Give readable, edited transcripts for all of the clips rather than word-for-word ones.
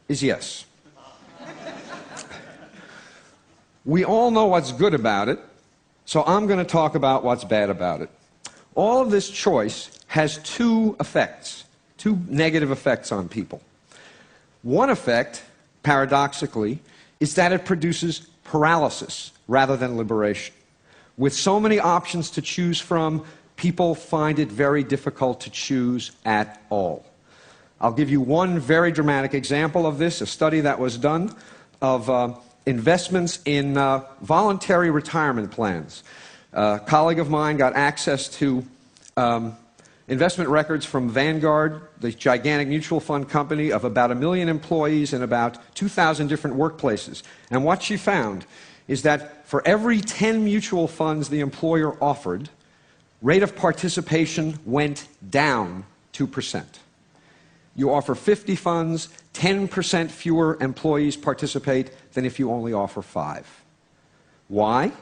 is yes. We all know what's good about it, so I'm going to talk about what's bad about it. All of this choice has two effects, two negative effects on people. One effect, paradoxically, is that it produces paralysis rather than liberation. With so many options to choose from, people find it very difficult to choose at all. I'll give you one very dramatic example of this, a study that was done of investments in voluntary retirement plans. A colleague of mine got access to investment records from Vanguard, the gigantic mutual fund company of about 1 million employees in about 2,000 different workplaces. And what she found is that for every 10 mutual funds the employer offered, rate of participation went down 2%. You offer 50 funds, 10% fewer employees participate than if you only offer 5. Why?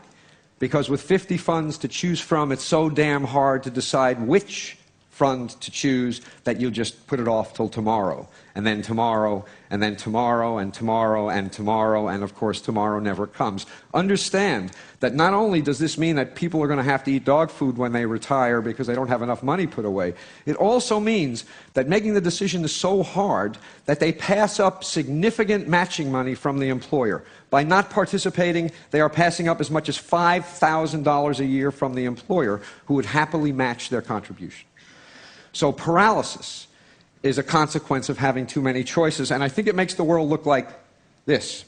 Because with 50 funds to choose from, it's so damn hard to decide which fund to choose that you'll just put it off till tomorrow, and then tomorrow, and then tomorrow, and tomorrow, and tomorrow, and of course tomorrow never comes. Understand that not only does this mean that people are going to have to eat dog food when they retire because they don't have enough money put away, it also means that making the decision is so hard that they pass up significant matching money from the employer. By not participating, they are passing up as much as $5,000 a year from the employer, who would happily match their contribution. So paralysis is a consequence of having too many choices, and I think it makes the world look like this.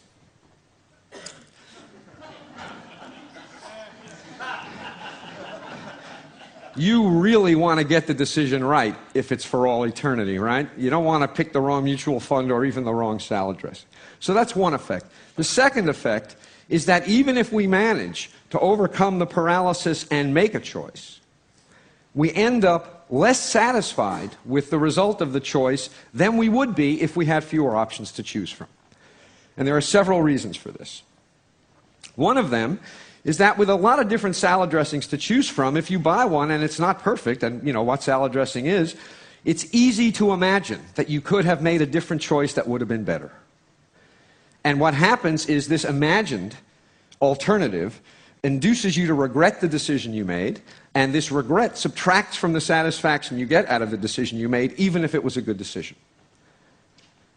You really want to get the decision right if it's for all eternity, right? You don't want to pick the wrong mutual fund or even the wrong salad dressing. So that's one effect. The second effect is that even if we manage to overcome the paralysis and make a choice, we end up less satisfied with the result of the choice than we would be if we had fewer options to choose from. And there are several reasons for this. One of them is that with a lot of different salad dressings to choose from, if you buy one and it's not perfect, and you know what salad dressing is, it's easy to imagine that you could have made a different choice that would have been better. And what happens is this imagined alternative induces you to regret the decision you made, and this regret subtracts from the satisfaction you get out of the decision you made, even if it was a good decision.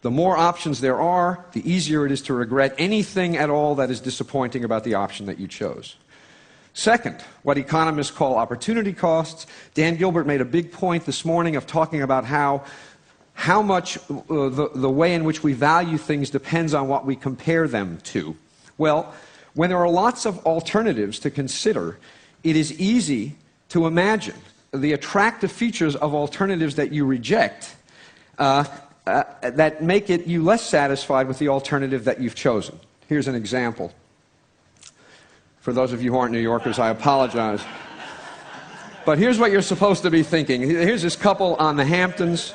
The more options there are, the easier it is to regret anything at all that is disappointing about the option that you chose. Second, what economists call opportunity costs. Dan Gilbert made a big point this morning of talking about how much the way in which we value things depends on what we compare them to. Well, when there are lots of alternatives to consider, it is easy to imagine the attractive features of alternatives that you reject that make you less satisfied with the alternative that you've chosen. Here's an example. For those of you who aren't New Yorkers, I apologize. But here's what you're supposed to be thinking. Here's this couple on the Hamptons.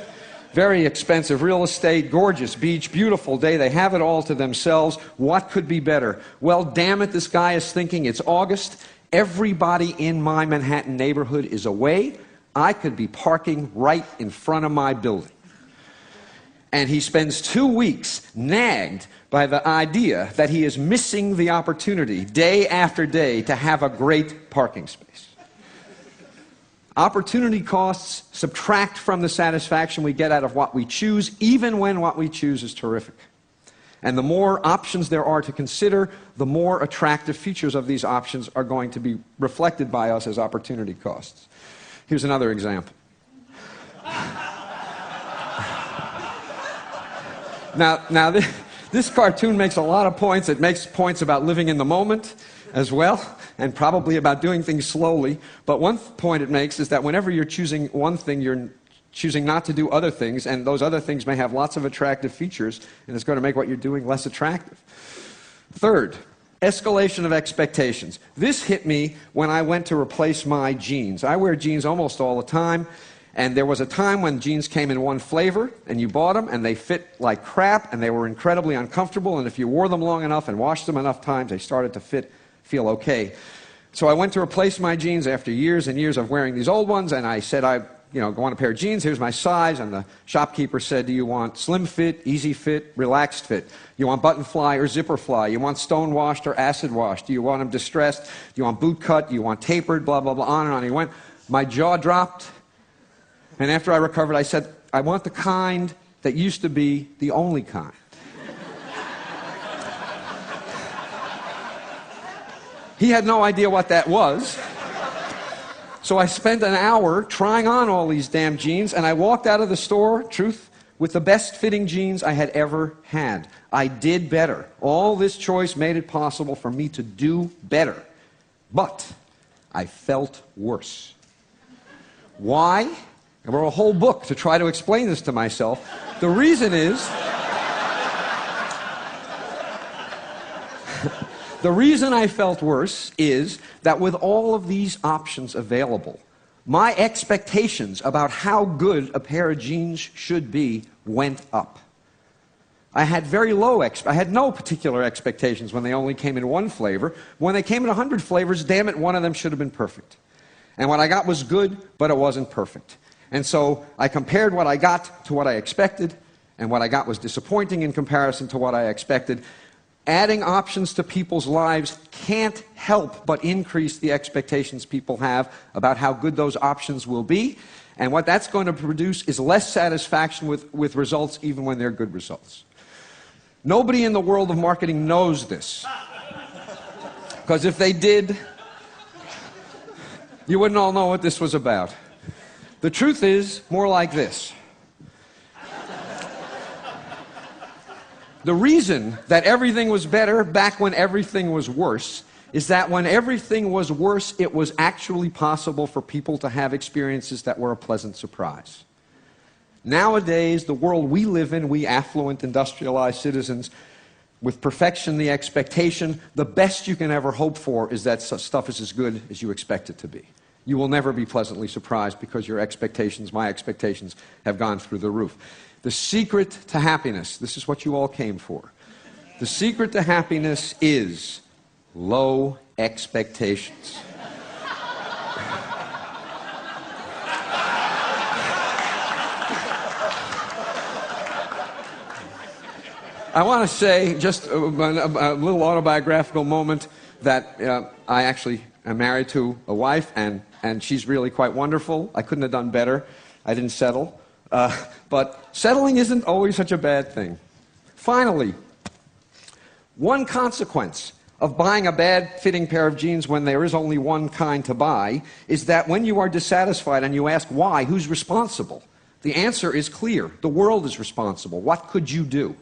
Very expensive real estate, gorgeous beach, beautiful day. They have it all to themselves. What could be better? Well, damn it, this guy is thinking, it's August. Everybody in my Manhattan neighborhood is away. I could be parking right in front of my building. And he spends 2 weeks nagged by the idea that he is missing the opportunity day after day to have a great parking space. Opportunity costs subtract from the satisfaction we get out of what we choose, even when what we choose is terrific. And the more options there are to consider, the more attractive features of these options are going to be reflected by us as opportunity costs. Here's another example. Now this cartoon makes a lot of points. It makes points about living in the moment as well, and probably about doing things slowly. But one point it makes is that whenever you're choosing one thing, you're choosing not to do other things, and those other things may have lots of attractive features, and it's going to make what you're doing less attractive. Third, escalation of expectations. This hit me when I went to replace my jeans. I wear jeans almost all the time, and there was a time when jeans came in one flavor, and you bought them, and they fit like crap, and they were incredibly uncomfortable, and if you wore them long enough and washed them enough times, they started to feel okay. So I went to replace my jeans after years and years of wearing these old ones, and I said, go on a pair of jeans, here's my size, and the shopkeeper said, do you want slim fit, easy fit, relaxed fit? You want button fly or zipper fly? You want stone washed or acid washed? Do you want them distressed? Do you want boot cut? Do you want tapered? Blah, blah, blah, on and on. He went. My jaw dropped, and after I recovered, I said, I want the kind that used to be the only kind. He had no idea what that was. So I spent an hour trying on all these damn jeans, and I walked out of the store, truth, with the best fitting jeans I had ever had. I did better. All this choice made it possible for me to do better. But I felt worse. Why? I wrote a whole book to try to explain this to myself. The reason is... The reason I felt worse is that with all of these options available, my expectations about how good a pair of jeans should be went up. I had I had no particular expectations when they only came in one flavor. When they came in 100 flavors, damn it, one of them should have been perfect. And what I got was good, but it wasn't perfect. And so I compared what I got to what I expected, and what I got was disappointing in comparison to what I expected. Adding options to people's lives can't help but increase the expectations people have about how good those options will be. And what that's going to produce is less satisfaction with results, even when they're good results. Nobody in the world of marketing knows this. Because if they did, you wouldn't all know what this was about. The truth is more like this. The reason that everything was better back when everything was worse is that when everything was worse, it was actually possible for people to have experiences that were a pleasant surprise. Nowadays, the world we live in, we affluent, industrialized citizens, with perfection, the expectation, the best you can ever hope for is that stuff is as good as you expect it to be. You will never be pleasantly surprised because your expectations, my expectations, have gone through the roof. The secret to happiness, this is what you all came for. The secret to happiness is low expectations. I want to say, just a little autobiographical moment, that I actually am married to a wife, and she's really quite wonderful. I couldn't have done better. I didn't settle. But settling isn't always such a bad thing. Finally, one consequence of buying a bad-fitting pair of jeans when there is only one kind to buy is that when you are dissatisfied and you ask why, who's responsible? The answer is clear. The world is responsible. What could you do?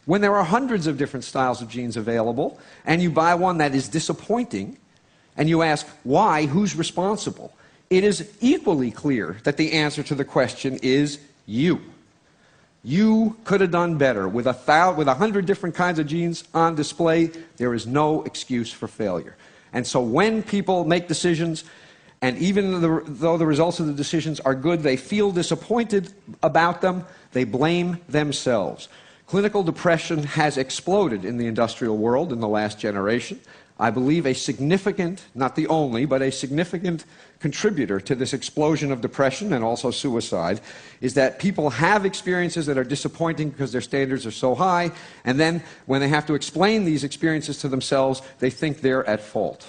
When there are hundreds of different styles of jeans available, and you buy one that is disappointing, and you ask why, who's responsible? It is equally clear that the answer to the question is you. You could have done better. With 100 different kinds of jeans on display, there is no excuse for failure. And so when people make decisions, and even though the results of the decisions are good, they feel disappointed about them, they blame themselves. Clinical depression has exploded in the industrial world in the last generation. I believe a significant, not the only, but a significant contributor to this explosion of depression and also suicide is that people have experiences that are disappointing because their standards are so high, and then when they have to explain these experiences to themselves, they think they're at fault.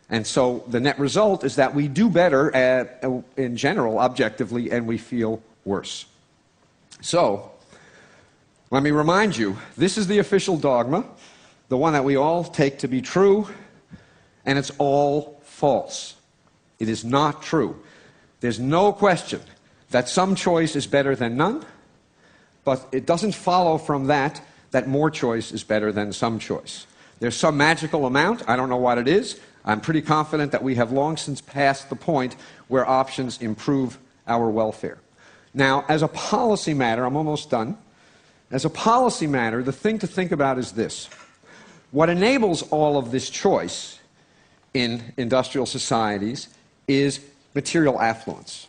And so the net result is that we do better in general, objectively, and we feel worse. So, let me remind you, this is the official dogma, the one that we all take to be true, and it's all false. It is not true. There's no question that some choice is better than none, but it doesn't follow from that more choice is better than some choice. There's some magical amount, I don't know what it is. I'm pretty confident that we have long since passed the point where options improve our welfare. Now, as a policy matter, I'm almost done. As a policy matter, the thing to think about is this. What enables all of this choice in industrial societies is material affluence.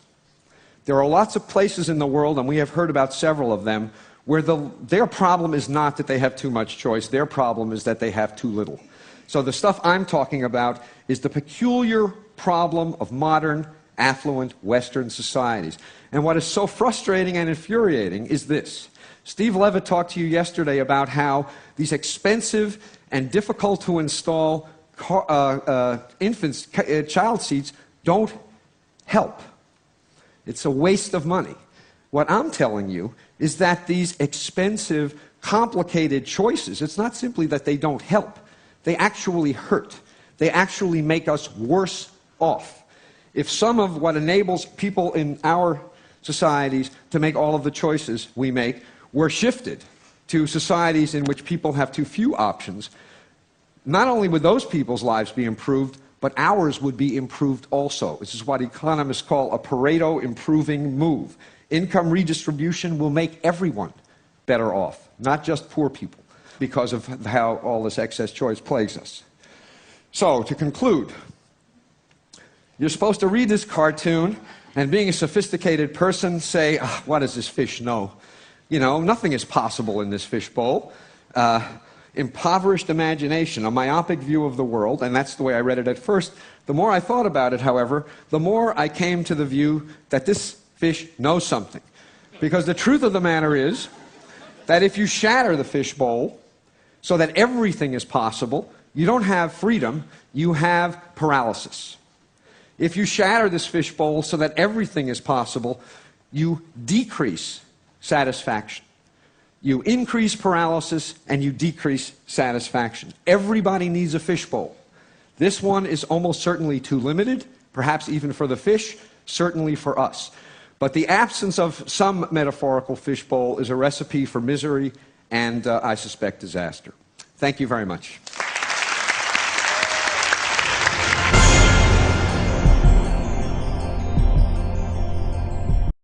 There are lots of places in the world, and we have heard about several of them, where their problem is not that they have too much choice. Their problem is that they have too little. So the stuff I'm talking about is the peculiar problem of modern affluent Western societies. And what is so frustrating and infuriating is this. Steve Levitt talked to you yesterday about how these expensive and difficult to install child seats don't help. It's a waste of money. What I'm telling you is that these expensive, complicated choices, it's not simply that they don't help. They actually hurt. They actually make us worse off. If some of what enables people in our societies to make all of the choices we make were shifted to societies in which people have too few options, not only would those people's lives be improved, but ours would be improved also. This is what economists call a Pareto improving move. Income redistribution will make everyone better off, not just poor people, because of how all this excess choice plagues us. So, to conclude, you're supposed to read this cartoon and, being a sophisticated person, say, what does this fish know? You know, nothing is possible in this fishbowl. Impoverished imagination, a myopic view of the world, and that's the way I read it at first. The more I thought about it, however, the more I came to the view that this fish knows something. Because the truth of the matter is that if you shatter the fishbowl so that everything is possible, you don't have freedom, you have paralysis. If you shatter this fishbowl so that everything is possible, you decrease satisfaction. You increase paralysis and you decrease satisfaction. Everybody needs a fishbowl. This one is almost certainly too limited, perhaps even for the fish, certainly for us. But the absence of some metaphorical fishbowl is a recipe for misery and, I suspect, disaster. Thank you very much.